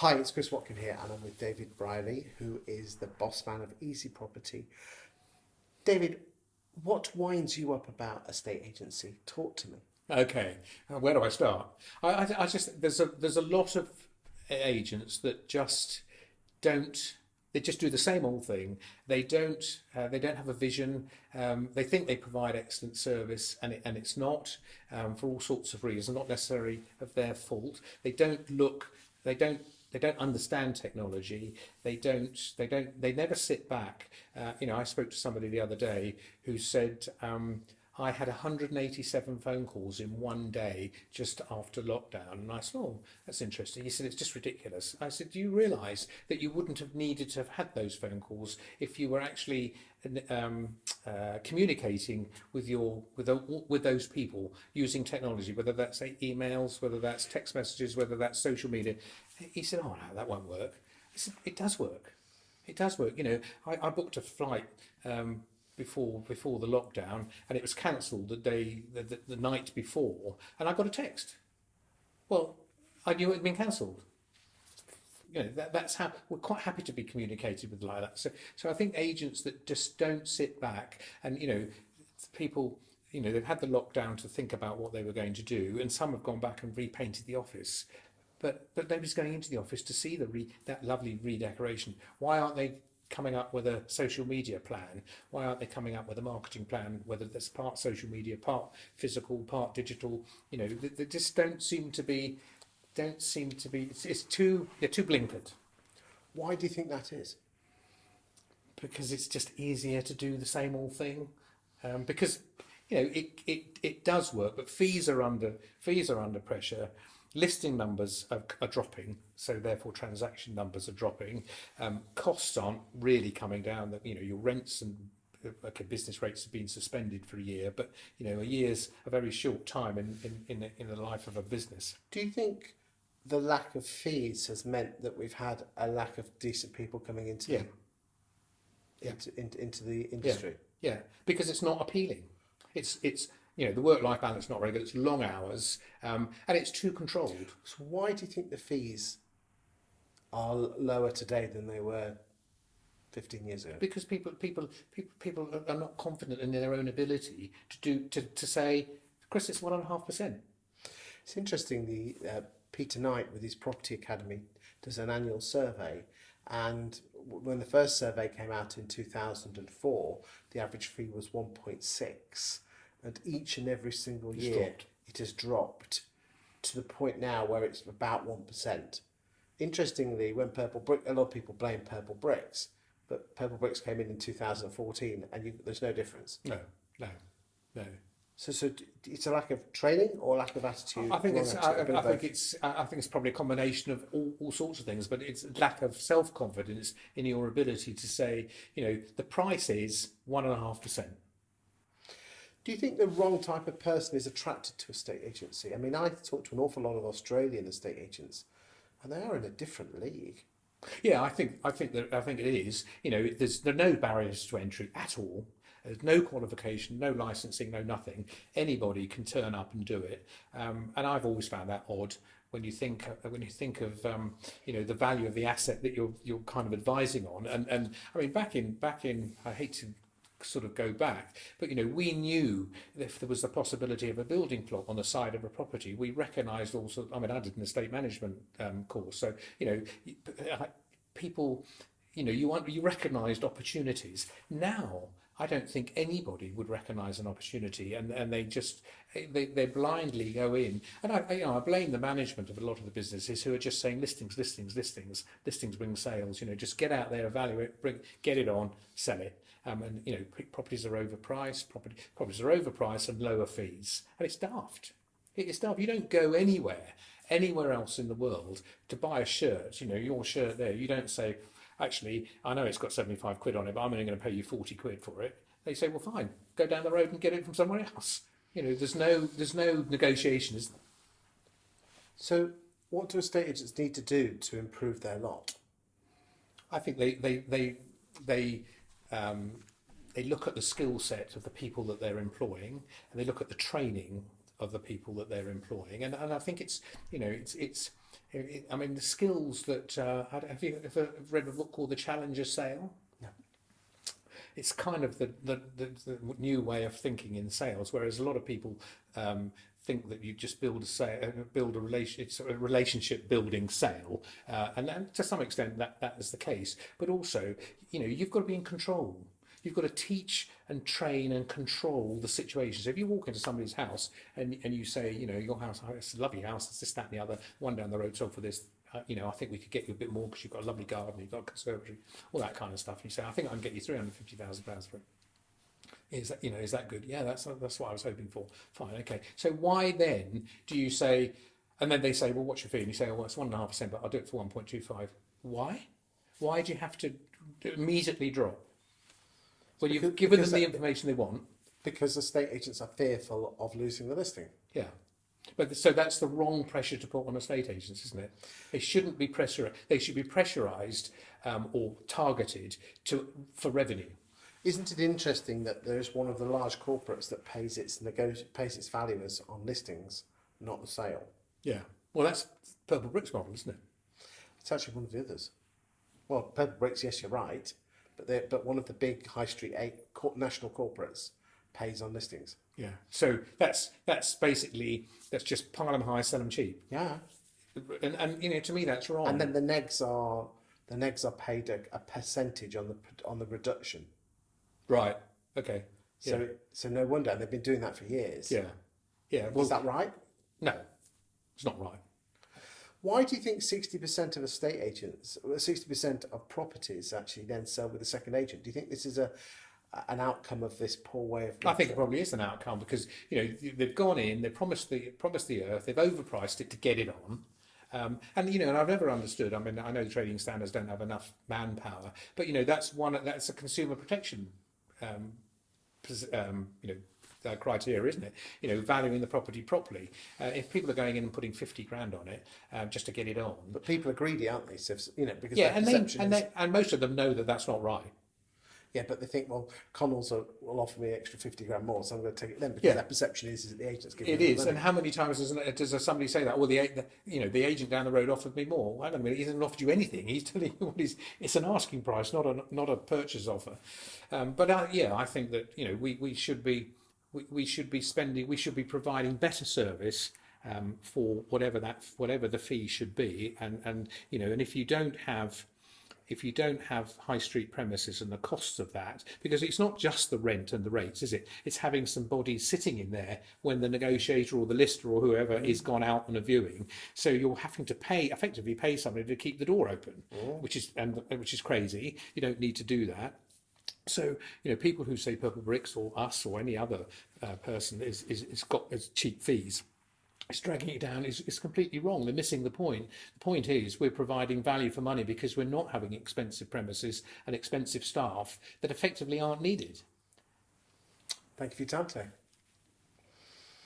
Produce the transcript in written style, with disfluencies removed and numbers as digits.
Hi, it's Chris Watkin here, and I'm with David Brierley, who is the boss man of EasyProperty. David, what winds you up about a state agency? Talk to me. Okay, where do I start? I just there's a lot of agents that just don't. They just do the same old thing. They don't have a vision. They think they provide excellent service, and it's not, for all sorts of reasons, not necessarily of their fault. They don't look. They don't. They don't understand technology. They never sit back. I spoke to somebody the other day who said, I had 187 phone calls in one day just after lockdown. And I said, oh, that's interesting. He said, it's just ridiculous. I said, do you realise that you wouldn't have needed to have had those phone calls if you were actually communicating with those people using technology, whether that's emails, whether that's text messages, whether that's social media? He said, oh, no, that won't work. I said, it does work. It does work. I booked a flight before the lockdown, and it was cancelled the night before, and I got a text. Well, I knew it had been cancelled. That's how we're quite happy to be communicated with like that. So I think agents that just don't sit back and people. They've had the lockdown to think about what they were going to do, and some have gone back and repainted the office. But nobody's going into the office to see that lovely redecoration. Why aren't they coming up with a social media plan? Why aren't they coming up with a marketing plan, whether that's part social media, part physical, part digital? They just don't seem to be. It's too. They're too blinkered. Why do you think that is? Because it's just easier to do the same old thing. Because it does work, but fees are under pressure. Listing numbers are dropping, so therefore transaction numbers are dropping. Costs aren't really coming down. That your rents and business rates have been suspended for a year, but a year's a very short time in the life of a business. Do you think the lack of fees has meant that we've had a lack of decent people coming into into the industry? Yeah, because it's not appealing. It's the work-life balance is not very good. It's long hours, and it's too controlled. So why do you think the fees are lower today than they were 15 years ago? Because people are not confident in their own ability to say, Chris, it's 1.5%. It's interesting. The Peter Knight with his Property Academy does an annual survey, and when the first survey came out in 2004, the average fee was 1.6. And each and every single year it has dropped to the point now where it's about 1%. Interestingly, when a lot of people blame Purple Bricks, but Purple Bricks came in 2014, and there's no difference. No. So it's a lack of training or lack of attitude. I think it's probably a combination of all sorts of things, but it's lack of self-confidence in your ability to say, the price is 1.5%. Do you think the wrong type of person is attracted to a estate agency? I mean, I talk to an awful lot of Australian estate agents, and they are in a different league. Yeah, I think it is. There are no barriers to entry at all. There's no qualification, no licensing, no nothing. Anybody can turn up and do it. And I've always found that odd when you think of the value of the asset that you're kind of advising on. And I mean, back in I hate to sort of go back, but we knew if there was the possibility of a building plot on the side of a property, we recognised also. I mean, I did an estate management course, so people, you recognised opportunities. Now I don't think anybody would recognise an opportunity, and they blindly go in. And I blame the management of a lot of the businesses who are just saying listings bring sales. Just get out there, evaluate, get it on, sell it. And properties are overpriced. Properties are overpriced and lower fees, and it's daft. It's daft. You don't go anywhere else in the world to buy a shirt. Your shirt there. You don't say, actually, I know it's got 75 quid on it, but I'm only going to pay you 40 quid for it. They say, well, fine, go down the road and get it from somewhere else. There's no negotiation. So, what do estate agents need to do to improve their lot? I think they look at the skill set of the people that they're employing, and they look at the training of the people that they're employing, and I think it's I mean, the skills that have you ever read a book called The Challenger Sale? No. It's kind of the new way of thinking in sales, whereas a lot of people think that you just build a relation, it's a relationship building sale, and to some extent that is the case. But also, you've got to be in control. You've got to teach and train and control the situation. So if you walk into somebody's house and you say, your house, oh, it's a lovely house, it's this, that, and the other, one down the road sold for this, I think we could get you a bit more because you've got a lovely garden, you've got a conservatory, all that kind of stuff. And you say, I think I can get you £350,000 for it. Is that good? Yeah, that's what I was hoping for. Fine, okay. So why then do you say, and then they say, well, what's your fee? And you say, oh, well, it's 1.5%, but I'll do it for 1.25. Why? Why do you have to immediately drop? Well, you've given them the information they want. Because estate agents are fearful of losing the listing. Yeah. But so that's the wrong pressure to put on estate agents, isn't it? They shouldn't be pressurized. They should be pressurized or targeted for revenue. Isn't it interesting that there's one of the large corporates that pays its valuers on listings, not the sale? Yeah. Well, that's Purple Bricks model, isn't it? It's actually one of the others. Well, Purple Bricks, yes, you're right, but one of the big high street national corporates pays on listings. Yeah. So that's basically, that's just pile them high, sell them cheap. Yeah. And to me that's wrong. And then the negs are paid a percentage on the reduction. Right. Okay. So no wonder, and they've been doing that for years. Yeah. Yeah. Well, is that right? No, it's not right. Why do you think 60% of estate agents, 60% of properties actually then sell with a second agent? Do you think this is an outcome of this poor way of? I think it probably is an outcome because they've gone in, they promised the earth, they've overpriced it to get it on. And I've never understood. I mean, I know the trading standards don't have enough manpower, but that's a consumer protection, criteria, isn't it? Valuing the property properly. If people are going in and putting 50 grand on it just to get it on, but people are greedy, aren't they? So because and most of them know that that's not right. Yeah, but they think, well, Connells will offer me extra 50 grand more, so I'm going to take it then, because their perception is that the agent's giving them money. And how many times does somebody say that? Well, the agent down the road offered me more. Wait a minute, he hasn't offered you anything. He's telling you it's an asking price, not a purchase offer. I think that we should be providing better service for whatever the fee should be, and if you don't have high street premises and the costs of that, because it's not just the rent and the rates, is it? It's having some bodies sitting in there when the negotiator or the lister or whoever is gone out on a viewing. So you're having to effectively pay somebody to keep the door open, which is crazy. You don't need to do that. So people who say Purple Bricks or us or any other person is cheap fees. It's dragging it down is completely wrong. They're missing the point. The point is we're providing value for money because we're not having expensive premises and expensive staff that effectively aren't needed. Thank you for your time today.